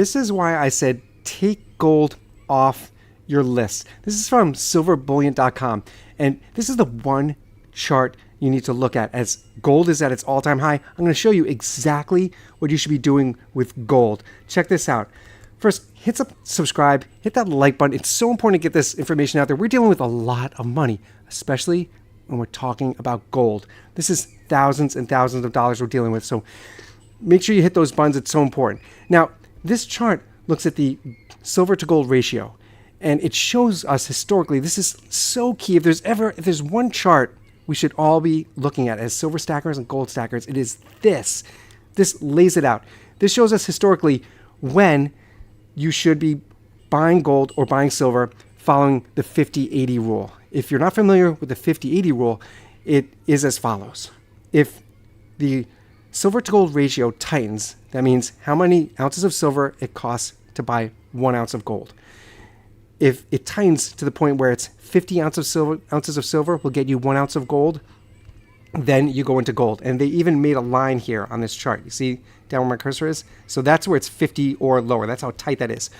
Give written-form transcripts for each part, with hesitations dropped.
This is why I said take gold off your list. This is from silverbullion.com. And this is the one chart you need to look at as gold is at its all-time high. I'm going to show you exactly what you should be doing with gold. Check this out. First, hit subscribe, hit that like button. It's so important to get this information out there. We're dealing with a lot of money, especially when we're talking about gold. This is thousands and thousands of dollars we're dealing with. So make sure you hit those buttons. It's so important. Now, this chart looks at the silver to gold ratio, and it shows us historically, this is so key. If there's one chart we should all be looking at as silver stackers and gold stackers, it is this. This lays it out. This shows us historically when you should be buying gold or buying silver following the 50-80 rule. If you're not familiar with the 50-80 rule, it is as follows. If the silver to gold ratio tightens, that means how many ounces of silver it costs to buy 1 ounce of gold. If it tightens to the point where it's 50 ounces of silver will get you 1 ounce of gold, then you go into gold. And they even made a line here on this chart. You see down where my cursor is? So that's where it's 50 or lower. That's how tight that is.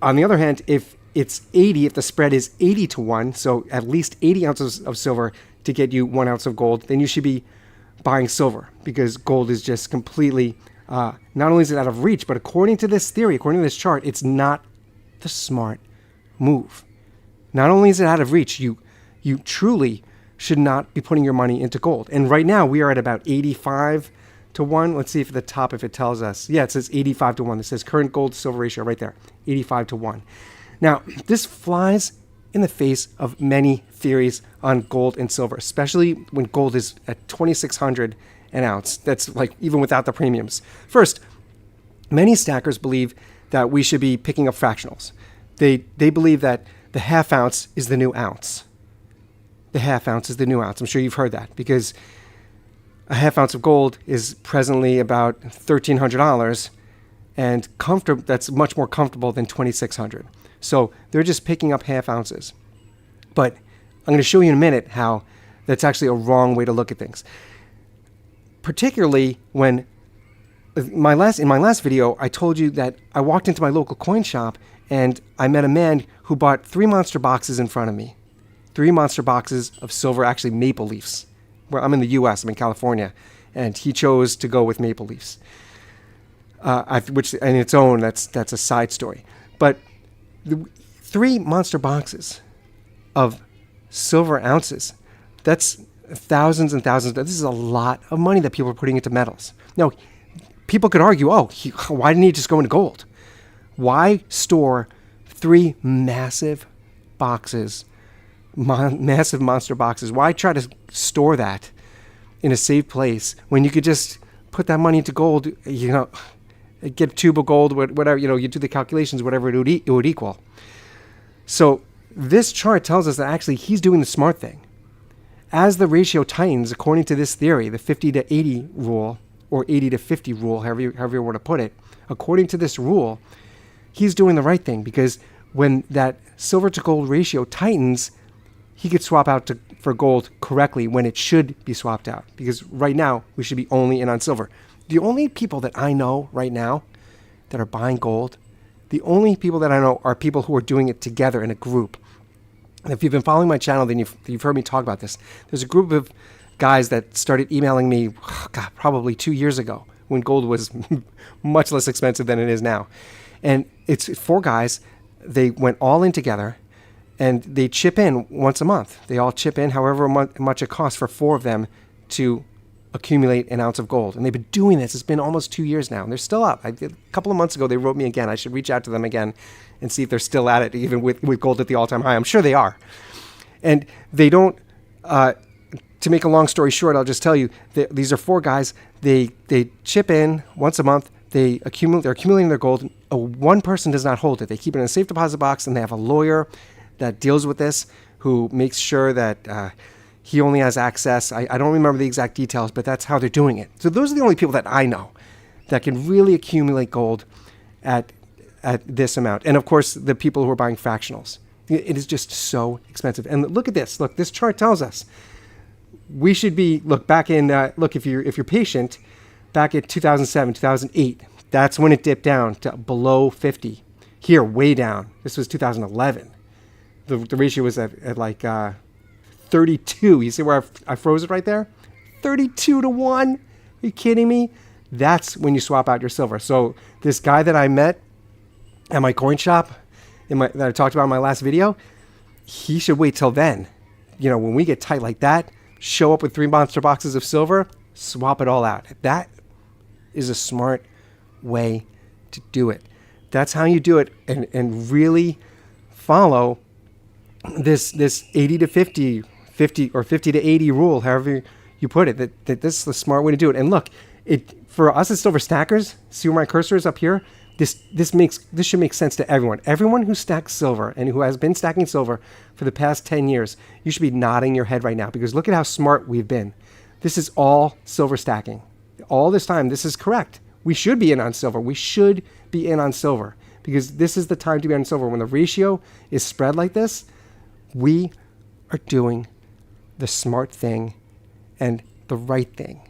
On the other hand, if it's 80, if the spread is 80 to 1, so at least 80 ounces of silver to get you 1 ounce of gold, then you should be buying silver, because gold is just completely, not only is it out of reach, but according to this theory, according to this chart, it's not the smart move. Not only is it out of reach, you truly should not be putting your money into gold. And right now we are at about 85 to 1. Let's see if at the top, if it tells us. Yeah, it says 85 to 1. It says current gold to silver ratio right there, 85 to 1. Now, this flies in the face of many theories on gold and silver, especially when gold is at $2,600 an ounce. That's like even without the premiums. First, many stackers believe that we should be picking up fractionals. They believe that the half ounce is the new ounce. The half ounce is the new ounce. I'm sure you've heard that, because a half ounce of gold is presently about $1,300, and that's much more comfortable than $2,600. So they're just picking up half ounces. But I'm going to show you in a minute how that's actually a wrong way to look at things. Particularly when in my last video, I told you that I walked into my local coin shop and I met a man who bought 3 monster boxes in front of me. 3 monster boxes of silver, actually maple leafs. Well, I'm in the US, I'm in California, and he chose to go with maple leafs. Which in its own, that's a side story. But the 3 monster boxes of silver ounces, that's thousands and thousands. This is a lot of money that people are putting into metals. Now, people could argue, why didn't he just go into gold? Why store 3 massive boxes, massive monster boxes? Why try to store that in a safe place when you could just put that money into gold, get a tube of gold, whatever, you do the calculations, whatever it would equal. So this chart tells us that actually he's doing the smart thing. As the ratio tightens, according to this theory, the 50 to 80 rule, or 80 to 50 rule, however you want to put it, according to this rule, he's doing the right thing, because when that silver to gold ratio tightens, he could swap out for gold correctly when it should be swapped out, because right now we should be only in on silver. The only people that I know right now that are buying gold, the only people that I know are people who are doing it together in a group. And if you've been following my channel, then you've heard me talk about this. There's a group of guys that started emailing me, probably 2 years ago, when gold was much less expensive than it is now. And it's 4 guys. They went all in together, and they chip in once a month. They all chip in however much it costs for 4 of them to accumulate an ounce of gold. And they've been doing this. It's been almost 2 years now, and they're still up. A couple of months ago, they wrote me again. I should reach out to them again and see if they're still at it, even with gold at the all-time high. I'm sure they are. And they don't, to make a long story short, I'll just tell you, these are 4 guys. They chip in once a month. They're accumulating their gold. One person does not hold it. They keep it in a safe deposit box, and they have a lawyer that deals with this, who makes sure that he only has access. I don't remember the exact details, but that's how they're doing it. So those are the only people that I know that can really accumulate gold at this amount. And of course, the people who are buying fractionals. It is just so expensive. And look at this. Look, this chart tells us we should be, if you're patient, back at 2007, 2008, That's when it dipped down to below 50. Here, way down. This was 2011. The ratio was at like 32. You see where I froze it right there? 32 to 1. Are you kidding me? That's when you swap out your silver. So this guy that I met at my coin shop that I talked about in my last video, he should wait till then. You know, when we get tight like that, show up with 3 monster boxes of silver, swap it all out. That is a smart way to do it. That's how you do it, and really follow this 80 to 50, 50 or 50 to 80 rule, however you put it. That this is the smart way to do it. And look, for us as silver stackers, see where my cursor is up here? This should make sense to everyone. Everyone who stacks silver and who has been stacking silver for the past 10 years, you should be nodding your head right now, because look at how smart we've been. This is all silver stacking. All this time, this is correct. We should be in on silver. We should be in on silver, because this is the time to be on silver. When the ratio is spread like this, we are doing the smart thing and the right thing.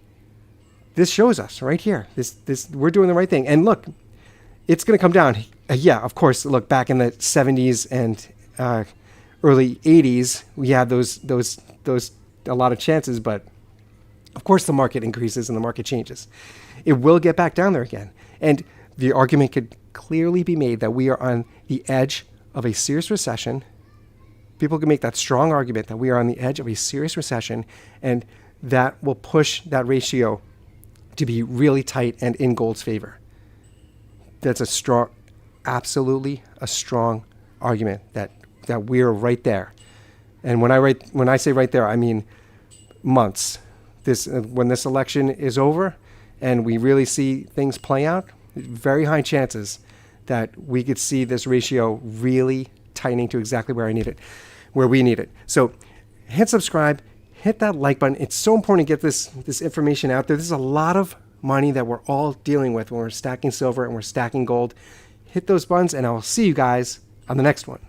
This shows us right here. This we're doing the right thing. And look, it's going to come down. Yeah, of course. Look, back in the 70s and early 80s, we had those a lot of chances, but of course the market increases and the market changes. It will get back down there again. And the argument could clearly be made that we are on the edge of a serious recession. People can make that strong argument that we are on the edge of a serious recession, and that will push that ratio to be really tight and in gold's favor. That's absolutely a strong argument that we're right there. And when I say right there, I mean months. When this election is over and we really see things play out, very high chances that we could see this ratio really tightening to exactly where we need it. So hit subscribe, hit that like button. It's so important to get this information out there. This is a lot of money that we're all dealing with when we're stacking silver and we're stacking gold. Hit those buttons, and I'll see you guys on the next one.